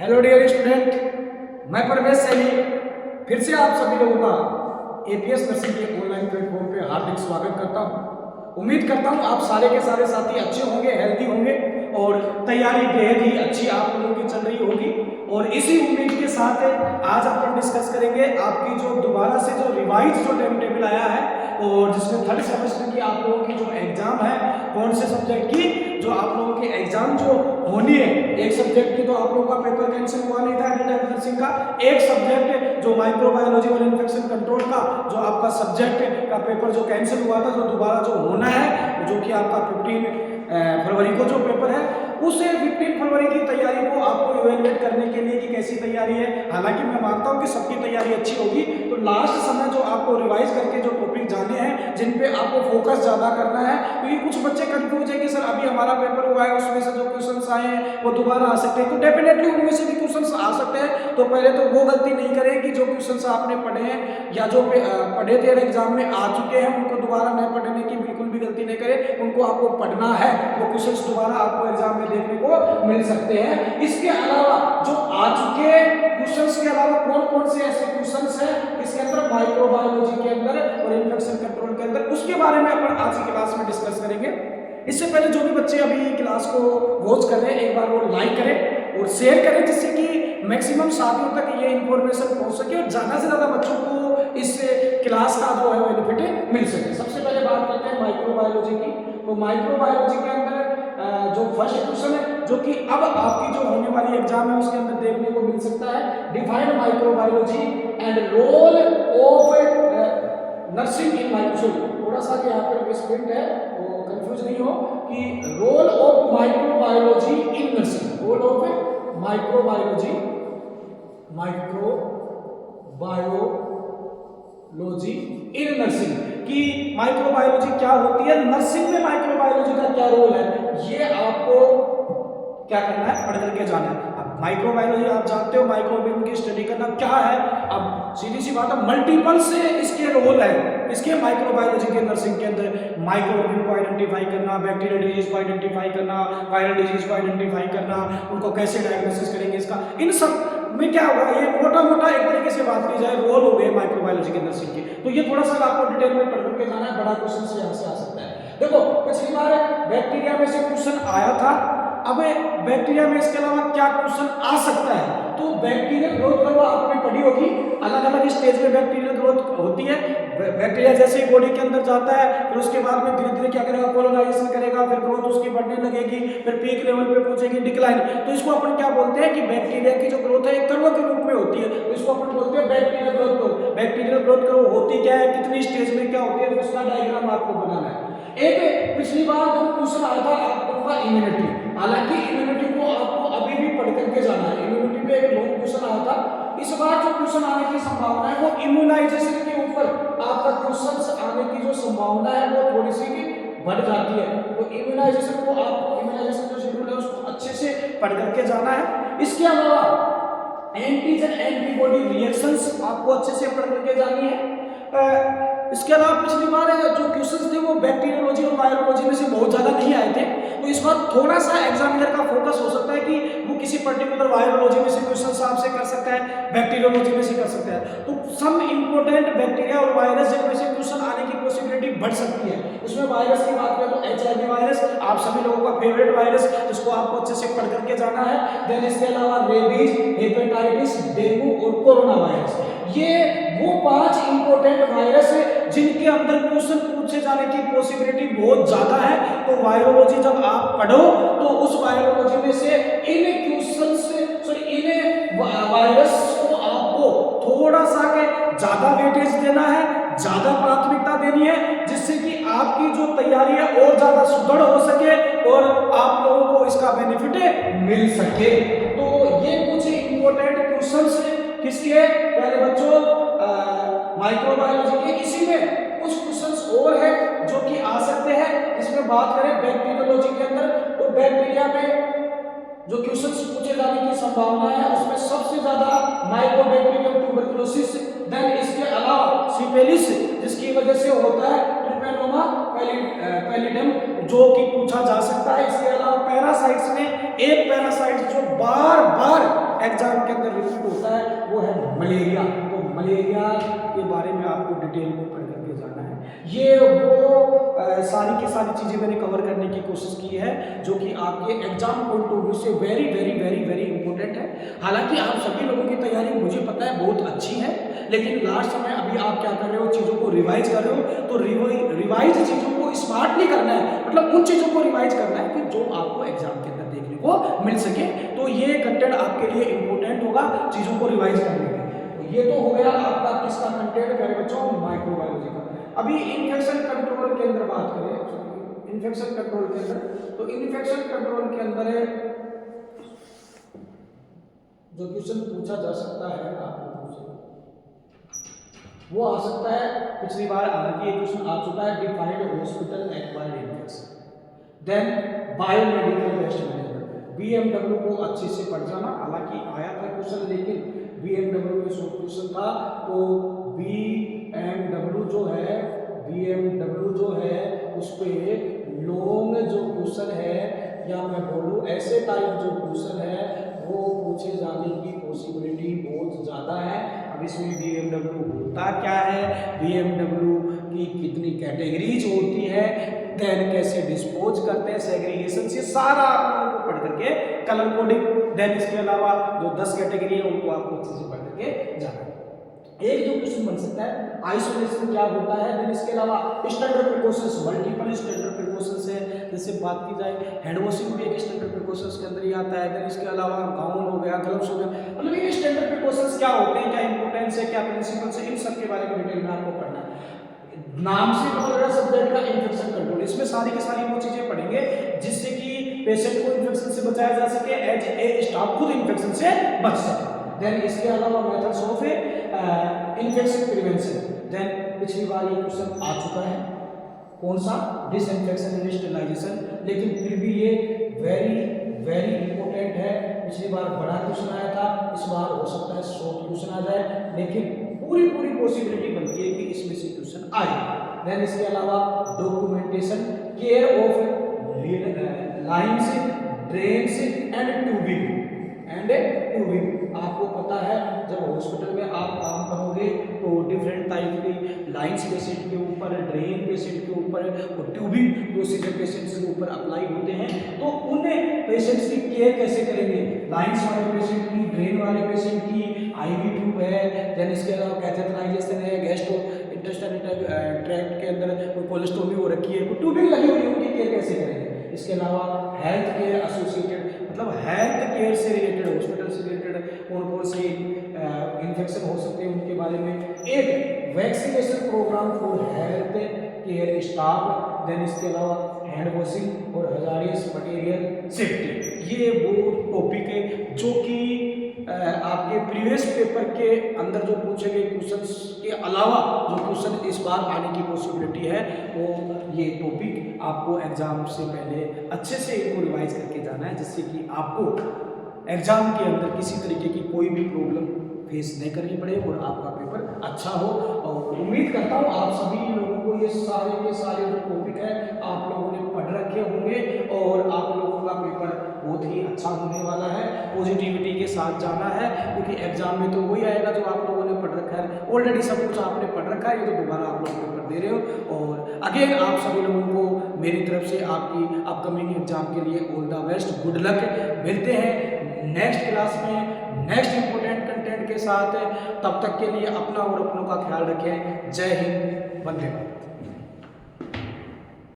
Hello dear student, मैं परवेश सैनी फिर से आप सभी लोगों का एपीएस नर्सिंग के ऑनलाइन प्लेटफॉर्म पे हार्दिक स्वागत करता हूं। उम्मीद करता हूं आप सारे के सारे साथी अच्छे होंगे, हेल्दी होंगे और तैयारी बेहद ही अच्छी आप लोगों की चल रही होगी। और इसी उम्मीद के साथ आज अपन डिस्कस करेंगे आपकी जो दोबारा से जो रिवाइज जो टाइम टेबल आया है और जिसमें थर्ड सेमेस्टर की आप लोगों की जो एग्जाम है, कौन से सब्जेक्ट की जो आप लोगों की एग्जाम जो होनी है, एक सब्जेक्ट की तो आप लोगों का पेपर कैंसिल हुआ नहीं था एडिट नर्सिंग का, एक सब्जेक्ट जो माइक्रोबायोलॉजी और इन्फेक्शन कंट्रोल का जो आपका सब्जेक्ट का पेपर जो कैंसिल हुआ था, जो दोबारा जो होना है, जो कि आपका 15 फरवरी को जो पेपर है, उस 15 फरवरी की तैयारी को आपको इवेलुएट करने के लिए कि कैसी तैयारी है। हालांकि मैं मानता हूं कि सबकी तैयारी अच्छी होगी, तो लास्ट समय जो आपको रिवाइज करके जो टॉपिक जाने हैं, जिन पे आपको फोकस ज्यादा करना है, क्योंकि कुछ बच्चे कंफ्यूज है कि सर अभी हमारा पेपर हुआ है, उसमें से जो क्वेश्चंस आए हैं वो दोबारा आ सकते हैं। तो डेफिनेटली उनमें से भी क्वेश्चंस आ सकते हैं, तो पहले तो वो गलती नहीं करें कि जो क्वेश्चंस आपने पढ़े हैं या जो पढ़े थे एग्जाम में आ चुके हैं, उनको दोबारा न पढ़ने की बिल्कुल भी गलती नहीं करें। उनको आपको पढ़ना है, वो क्वेश्चंस दोबारा आपको एग्जाम में देखने को मिल सकते हैं। इसके अलावा जो आ चुके क्वेश्चंस के अलावा कौन कौन से ऐसे क्वेश्चंस हैं इसके अंदर माइक्रोबायोलॉजी के अंदर और इन्फेक्शन कंट्रोल के अंदर, उसके बारे में अपन आज की क्लास में डिस्कस करेंगे। इससे पहले जो भी बच्चे अभी क्लास को वॉच कर रहे हैं, एक बार वो लाइक करें और शेयर करें, जिससे कि मैक्सिमम साथियों तक ये इंफॉर्मेशन पहुंच सके और ज्यादा से ज्यादा बच्चों को इस क्लास का जो है बेनिफिट मिल सके। सबसे पहले बात करते हैं माइक्रोबायोलॉजी की। तो माइक्रोबायोलॉजी के अंदर जो फर्स्ट क्वेश्चन है, जो कि अब आपकी जो होने वाली एग्जाम है उसके अंदर देखने को मिल सकता है, define microbiology and role of nursing in microbiology. थोड़ा सा यहाँ पर मिसप्रिंट है, वो कंफ्यूज नहीं हो कि role of microbiology in nursing, role of microbiology, microbiology in nursing कि माइक्रोबायोलॉजी क्या होती है, नर्सिंग में माइक्रोबायोलॉजी का क्या रोल है, ये आपको क्या करना है, पढ़ करके जाना है। अब माइक्रोबायोलॉजी आप जानते हो, माइक्रोबियम की स्टडी करना क्या है। अब सीधी सी बात है, मल्टीपल से इसके रोल है, इसके माइक्रोबायोलॉजी के नर्सिंग के अंदर माइक्रोबियम को आइडेंटिफाई करना, बैक्टीरियल डिजीज को आइडेंटिफाई करना, वायरल डिजीज को आइडेंटिफाई करना, उनको कैसे डायग्नोसिस करेंगे, इसका इन सब में क्या होगा, ये मोटा मोटा एक तरीके से बात की जाए रोल हो गए माइक्रोबायोलॉजी के नर्सिंग के। तो ये थोड़ा सा आपको डिटेल में पढ़ करके जाना है, बड़ा क्वेश्चन से यहाँ से आ सकता है। देखो पिछली बार बैक्टीरिया में से क्वेश्चन आया था, अब बैक्टीरिया में इसके अलावा क्या क्वेश्चन आ सकता है। तो बैक्टीरियल ग्रोथ कर्व आपने पढ़ी होगी, अलग अलग स्टेज में बैक्टीरियल ग्रोथ होती है। बैक्टीरिया जैसे ही बॉडी के अंदर जाता है, फिर उसके बाद में धीरे धीरे क्या करेगा, कोलोनाइजेशन करेगा, फिर ग्रोथ उसकी बढ़ने लगेगी, फिर पीक लेवल पे पहुंचेगी, डिक्लाइन। तो इसको अपन क्या बोलते हैं कि बैक्टीरिया की जो ग्रोथ है एक कर्व के रूप में होती है, तो इसको अपन बोलते हैं bacterial growth curve. Bacterial growth curve होती क्या है, कितनी स्टेज में क्या होती है, उसका डायग्राम आपको बनाना है। एक पिछली बार जो क्वेश्चन आया था आपका इम्यूनिटी, हालांकि इम्यूनिटी को आपको अभी भी पढ़ करके जाना है, इम्यूनिटी पे एक लॉन्ग क्वेश्चन आया था। इस बार जो क्वेश्चन आने की संभावना है वो इम्यूनाइजेशन के ऊपर आपका क्वेश्चन आने की जो संभावना है वो थोड़ी सी बढ़ जाती है। तो इम्यूनाइजेशन को आपको, इम्यूनाइजेशन जो शेड्यूल है उसको अच्छे से पढ़ करके जाना है। इसके अलावा एंटीजन एंटीबॉडी रिएक्शंस आपको अच्छे से पढ़ करके जानी है। इसके अलावा पिछली बार जो क्वेश्चंस थे वो बैक्टीरियोलॉजी और वायरोलॉजी में से बहुत ज्यादा नहीं आए थे, तो इस बार थोड़ा सा एग्जामिनर का फोकस हो सकता है कि वो किसी पर्टिकुलर वायरोलॉजी में से क्वेश्चंस आपसे कर सकता है, बैक्टीरियोलॉजी में से कर सकता है। तो सम इंपॉर्टेंट बैक्टीरिया और वायरस जिनमें से क्वेश्चन आने की पॉसिबिलिटी बढ़ सकती है। उसमें वायरस की बात करें तो HIV वायरस आप सभी लोगों का फेवरेट वायरस, जिसको आपको अच्छे से पढ़ करके जाना है। देन इसके अलावा रेबीज, हेपेटाइटिस, डेंगू और कोरोना वायरस, ये वो 5 इंपॉर्टेंट वायरस है जिनके अंदर क्वेश्चन पूछे जाने की पॉसिबिलिटी बहुत ज्यादा है। तो वायरोलॉजी जब आप पढ़ो तो उस वायरोलॉजी में से इन क्वेश्चन से, सॉरी इन वायरस को आपको थोड़ा सा के ज्यादा वेटेज देना है, ज्यादा प्राथमिकता देनी है, जिससे कि आपकी जो तैयारी है और ज्यादा सुदृढ़ हो सके और आप लोगों को इसका बेनिफिट मिल सके। तो ये कुछ इंपॉर्टेंट क्वेश्चंस किसके, प्यारे बच्चों, माइक्रोबायोलॉजी के। इसी में कुछ क्वेश्चंस और है जो कि आ सकते हैं। इसमें बात करें बैक्टीरियोलॉजी के अंदर, तो बैक्टीरिया में जो क्वेश्चंस पूछे जाने की संभावना है उसमें सबसे ज्यादा माइकोबैक्टीरियम ट्यूबरकुलोसिस, देन इसके अलावा सिफिलिस जिसकी वजह से होता है ट्रिपैनोमा पैलिडम जो कि पूछा जा सकता है। इसके अलावा पैरासाइट्स में एक पैरासाइट जो बार बार एग्जाम के अंदर रिपीट होता है वो है मलेरिया। तो मलेरिया के बारे में आपको डिटेल में पढ़ करके जाना है। ये वो सारी की सारी चीज़ें मैंने कवर करने की कोशिश की है जो कि आपके एग्जाम पॉइंट ऑफ व्यू से very very very very important है। हालांकि आप सभी लोगों की तैयारी मुझे पता है बहुत अच्छी है, लेकिन लास्ट समय अभी आप क्या कर रहे हो, चीज़ों को रिवाइज कर रहे हो। तो रिवाइज चीज़ों को स्मार्टली करना है, मतलब उन चीज़ों को रिवाइज करना है कि जो आपको एग्जाम के अंदर देखने को मिल सके। तो ये कंटेंट आपके लिए इंपॉर्टेंट होगा चीज़ों को रिवाइज करने के। तो ये तो हो गया आपका किसका कंटेंट, प्यारे बच्चों, माइक्रोबायोलॉजी का। अभी इन्फेक्शन कंट्रोल के अंदर बात करें, इन्फेक्शन कंट्रोल के अंदर, तो इन्फेक्शन कंट्रोल के अंदर जो क्वेश्चन पूछा जा सकता है आपको वो आ सकता है, पिछली बार हालांकि ये क्वेश्चन आ चुका है, defined hospital acquired infection, then biomedical waste management. BMW को अच्छे से पढ़ जाना, हालांकि आया था क्वेश्चन लेकिन बीएमडब्ल्यू में शॉर्ट क्वेश्चन था। तो बीएमडब्ल्यू जो है उस पे लॉन्ग जो क्वेश्चन है, या मैं बोलूँ ऐसे टाइप जो क्वेश्चन है वो पूछे जाने की पॉसिबिलिटी बहुत ज़्यादा है। अब इसमें बीएमडब्ल्यू होता क्या है, बीएमडब्ल्यू की कितनी कैटेगरीज होती है, देन कैसे डिस्पोज करते हैं, सेग्रीगेशन से सारा आप लोगों को पढ़ करके, कलर कोडिंग, देन इसके अलावा जो 10 कैटेगरी है उनको आपको अच्छे से पढ़ करके जाना है। एक जो क्वेश्चन बन सकता है आइसोलेशन क्या होता है, देन इसके अलावा standard precautions, multiple standard precautions है, जैसे बात की जाए हैंड वॉशिंग भी एक स्टैंडर्ड प्रिकॉशंस के अंदर ही आता है। देन इसके अलावा गाउन हो गया, ग्लव्स हो गया, मतलब ये स्टैंडर्ड प्रिकॉशंस क्या होते हैं, क्या इंपॉर्टेंस है, क्या प्रिंसिपल्स है, इन सब के बारे में डिटेल में आपको पढ़ना है। नाम से पता लगा सब्जेक्ट का इन्फेक्शन कंट्रोल, इसमें सारी की सारी वो चीजें पढ़ेंगे जिससे कि पेशेंट को इन्फेक्शन से बचाया जा सके, एज ए स्टाफ खुद इन्फेक्शन से बच सके। देन इसके अलावा methods of infection prevention, then पिछली बार ये क्वेश्चन आ चुका है, कौन सा, डिसइंफेक्शन एंड स्टेरिलाइजेशन, लेकिन फिर भी ये वेरी वेरी इंपॉर्टेंट है। पिछली बार बड़ा क्वेश्चन आया था, इस बार हो सकता है शॉर्ट क्वेश्चन आ जाए, लेकिन पूरी पॉसिबिलिटी बनती है कि इसमें से क्वेश्चन आए। देन इसके अलावा documentation, care of lines, drains and tubing आपको पता है जब हॉस्पिटल में आप काम करोगे तो डिफरेंट टाइप की लाइन्स पेशेंट के ऊपर, ड्रेन पेशेंट के ऊपर और ट्यूबिंग प्रोसीजर पेशेंट्स के ऊपर अप्लाई होते हैं। तो उन पेशेंट्स की केयर कैसे करेंगे, लाइन्स वाले पेशेंट की, ड्रेन वाले पेशेंट की, आईवी ट्यूब है, देन इसके अलावा कैथेटराइजेशन है, गैस्ट्रो इंटेस्टाइनल ट्रैक्ट के अंदर कोई कोलेस्टोमी हो रखी है, कोई ट्यूबिंग लगी हुई है, उनकी केयर कैसे करेंगे। इसके अलावा हेल्थ केयर एसोसिएटेड, मतलब हेल्थ केयर से रिलेटेड, हॉस्पिटल से रिलेटेड कौन से इन्फेक्शन हो सकते हैं उनके बारे में, एक vaccination program for health care staff, then इसके अलावा हैंड वॉशिंग और हजारियस मटेरियल सेफ्टी। ये वो टॉपिक है जो कि आपके प्रीवियस पेपर के अंदर जो पूछे गए क्वेश्चंस के अलावा जो क्वेश्चन इस बार आने की पॉसिबिलिटी है, वो ये टॉपिक आपको एग्जाम से पहले अच्छे से इनको रिवाइज करके जाना है, जिससे कि आपको एग्जाम के अंदर किसी तरीके की कोई भी प्रॉब्लम फेस नहीं करनी पड़े और आपका पेपर अच्छा हो। और उम्मीद करता हूँ आप सभी लोगों को ये सारे के सारे जो टॉपिक है आप लोगों ने पढ़ रखे होंगे और आप लोगों का पेपर बहुत ही अच्छा होने वाला है। पॉजिटिविटी के साथ जाना है, क्योंकि एग्जाम में तो वही आएगा जो आप लोगों ने पढ़ रखा है, ऑलरेडी सब कुछ आपने पढ़ रखा है, ये तो दोबारा आप लोग पेपर दे रहे हो। और अगेन आप सभी लोगों को मेरी तरफ से आपकी अपकमिंग एग्जाम के लिए all the best, good luck. मिलते हैं नेक्स्ट क्लास में नेक्स्ट इंपॉर्टेंट कंटेंट के साथ। तब तक के लिए अपना और अपनों का ख्याल रखें। जय हिंद, वंदे मातरम।